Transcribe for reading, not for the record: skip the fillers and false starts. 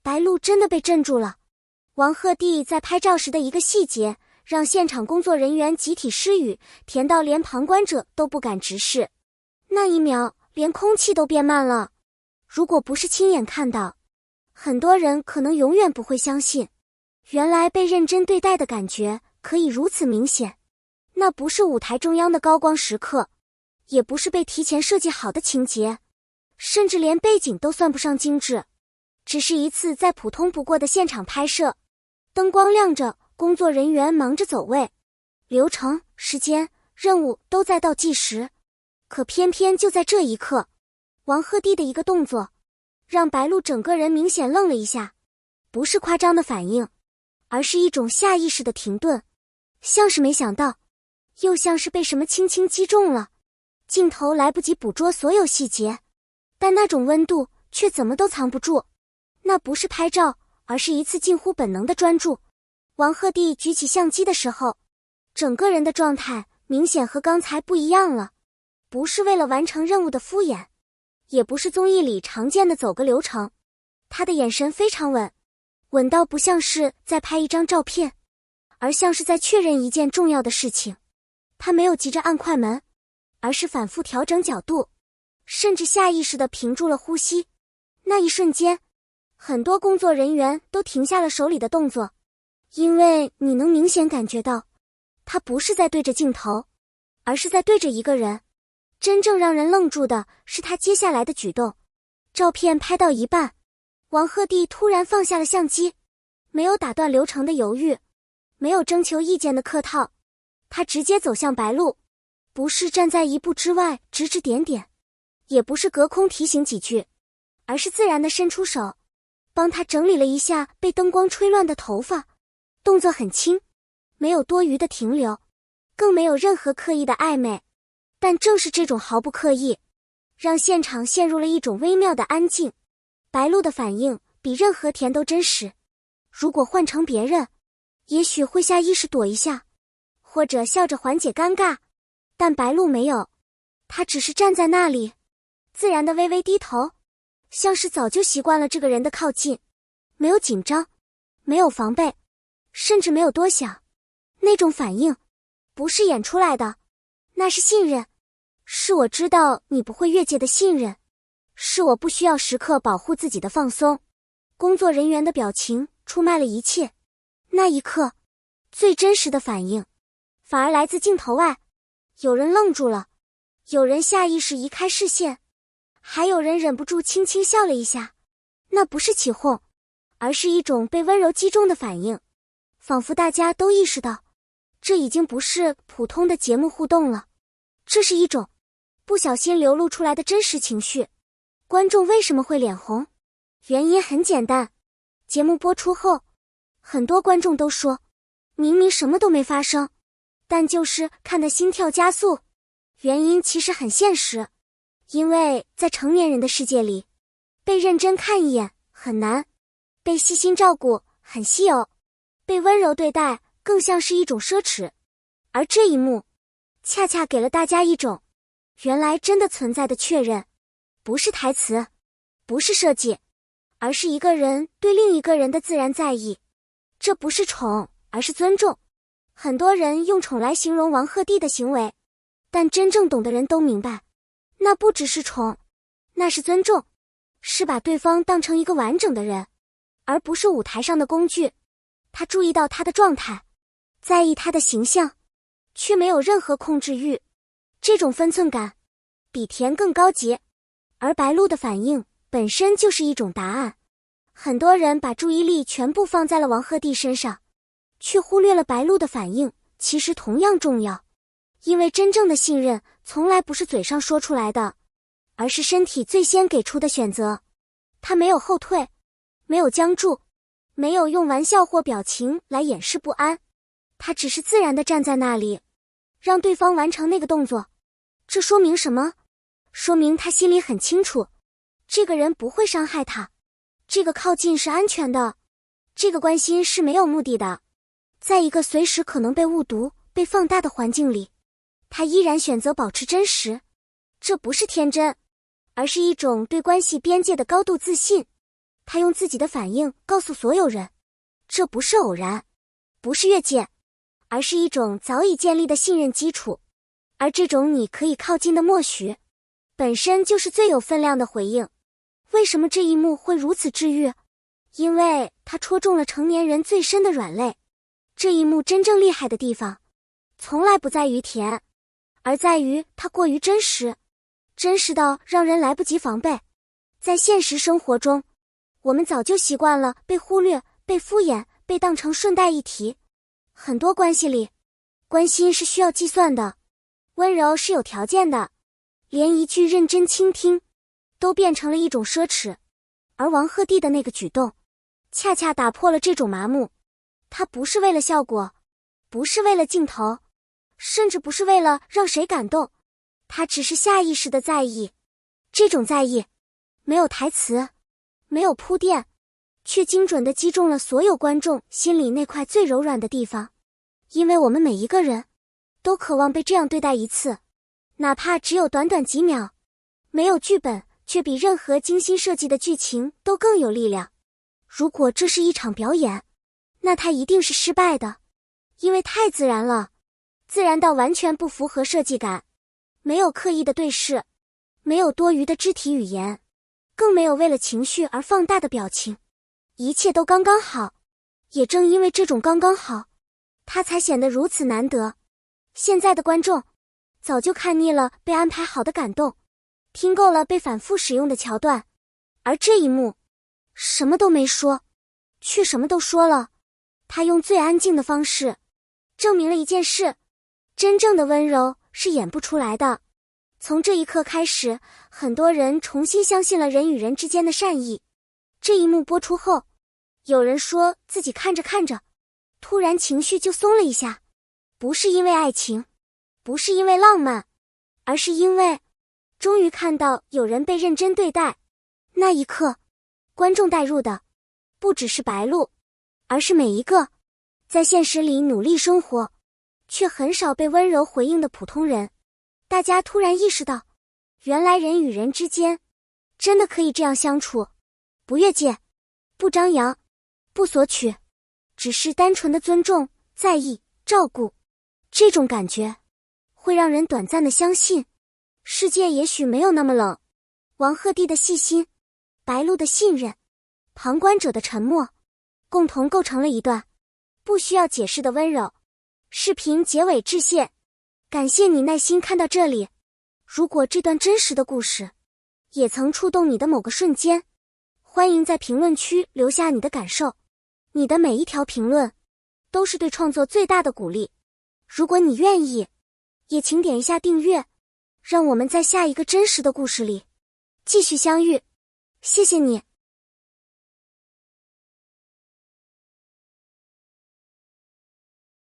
白鹿真的被镇住了。王鹤棣在拍照时的一个细节，让现场工作人员集体失语，甜到连旁观者都不敢直视。那一秒，连空气都变慢了。如果不是亲眼看到，很多人可能永远不会相信，原来被认真对待的感觉可以如此明显。那不是舞台中央的高光时刻，也不是被提前设计好的情节，甚至连背景都算不上精致，只是一次再普通不过的现场拍摄。灯光亮着，工作人员忙着走位，流程、时间、任务都在倒计时。可偏偏就在这一刻，王鹤棣的一个动作，让白鹿整个人明显愣了一下。不是夸张的反应，而是一种下意识的停顿，像是没想到，又像是被什么轻轻击中了。镜头来不及捕捉所有细节，但那种温度却怎么都藏不住。那不是拍照，而是一次近乎本能的专注。王鹤棣举起相机的时候，整个人的状态明显和刚才不一样了。不是为了完成任务的敷衍，也不是综艺里常见的走个流程。他的眼神非常稳，稳到不像是在拍一张照片，而像是在确认一件重要的事情。他没有急着按快门，而是反复调整角度，甚至下意识地屏住了呼吸。那一瞬间，很多工作人员都停下了手里的动作，因为你能明显感觉到，他不是在对着镜头，而是在对着一个人。真正让人愣住的是他接下来的举动。照片拍到一半，王鹤棣突然放下了相机，没有打断流程的犹豫，没有征求意见的客套，他直接走向白鹿，不是站在一步之外指指点点，也不是隔空提醒几句，而是自然地伸出手，帮他整理了一下被灯光吹乱的头发。动作很轻，没有多余的停留，更没有任何刻意的暧昧。但正是这种毫不刻意，让现场陷入了一种微妙的安静。白鹿的反应比任何甜都真实。如果换成别人，也许会下意识躲一下，或者笑着缓解尴尬，但白鹿没有，他只是站在那里，自然地微微低头，像是早就习惯了这个人的靠近，没有紧张，没有防备，甚至没有多想。那种反应不是演出来的，那是信任，是我知道你不会越界的信任，是我不需要时刻保护自己的放松。工作人员的表情出卖了一切。那一刻，最真实的反应反而来自镜头外。有人愣住了，有人下意识移开视线，还有人忍不住轻轻笑了一下。那不是起哄，而是一种被温柔击中的反应，仿佛大家都意识到，这已经不是普通的节目互动了，这是一种不小心流露出来的真实情绪。观众为什么会脸红？原因很简单，节目播出后，很多观众都说，明明什么都没发生，但就是看得心跳加速。原因其实很现实，因为在成年人的世界里，被认真看一眼很难，被细心照顾很稀有，被温柔对待更像是一种奢侈。而这一幕，恰恰给了大家一种原来真的存在的确认，不是台词，不是设计，而是一个人对另一个人的自然在意。这不是宠，而是尊重。很多人用宠来形容王鹤棣的行为，但真正懂的人都明白，那不只是宠，那是尊重，是把对方当成一个完整的人，而不是舞台上的工具。他注意到他的状态，在意他的形象，却没有任何控制欲。这种分寸感比甜更高级，而白鹿的反应本身就是一种答案。很多人把注意力全部放在了王鹤棣身上，却忽略了白鹿的反应其实同样重要。因为真正的信任从来不是嘴上说出来的，而是身体最先给出的选择。他没有后退，没有僵住，没有用玩笑或表情来掩饰不安，他只是自然地站在那里，让对方完成那个动作。这说明什么？说明他心里很清楚，这个人不会伤害他，这个靠近是安全的，这个关心是没有目的的。在一个随时可能被误读、被放大的环境里，他依然选择保持真实。这不是天真，而是一种对关系边界的高度自信。他用自己的反应告诉所有人，这不是偶然，不是越界，而是一种早已建立的信任基础。而这种你可以靠近的默许，本身就是最有分量的回应。为什么这一幕会如此治愈？因为它戳中了成年人最深的软肋。这一幕真正厉害的地方，从来不在于甜，而在于它过于真实，真实到让人来不及防备。在现实生活中，我们早就习惯了被忽略、被敷衍、被当成顺带一提。很多关系里，关心是需要计算的，温柔是有条件的，连一句认真倾听都变成了一种奢侈。而王鹤棣的那个举动，恰恰打破了这种麻木。他不是为了效果，不是为了镜头，甚至不是为了让谁感动，他只是下意识的在意。这种在意，没有台词，没有铺垫，却精准地击中了所有观众心里那块最柔软的地方。因为我们每一个人都渴望被这样对待一次，哪怕只有短短几秒。没有剧本，却比任何精心设计的剧情都更有力量。如果这是一场表演，那它一定是失败的，因为太自然了，自然到完全不符合设计感。没有刻意的对视，没有多余的肢体语言，更没有为了情绪而放大的表情，一切都刚刚好。也正因为这种刚刚好，它才显得如此难得。现在的观众早就看腻了被安排好的感动，听够了被反复使用的桥段，而这一幕什么都没说，却什么都说了。他用最安静的方式证明了一件事，真正的温柔是演不出来的。从这一刻开始，很多人重新相信了人与人之间的善意。这一幕播出后，有人说自己看着看着，突然情绪就松了一下，不是因为爱情，不是因为浪漫，而是因为终于看到有人被认真对待。那一刻，观众带入的不只是白鹿，而是每一个在现实里努力生活，却很少被温柔回应的普通人。大家突然意识到，原来人与人之间真的可以这样相处，不越界，不张扬，不索取，只是单纯的尊重、在意、照顾。这种感觉会让人短暂的相信，世界也许没有那么冷。王鹤棣的细心，白鹿的信任，旁观者的沉默，共同构成了一段不需要解释的温柔。视频结尾致谢，感谢你耐心看到这里。如果这段真实的故事也曾触动你的某个瞬间，欢迎在评论区留下你的感受。你的每一条评论都是对创作最大的鼓励。如果你愿意，也请点一下订阅，让我们在下一个真实的故事里继续相遇。谢谢你。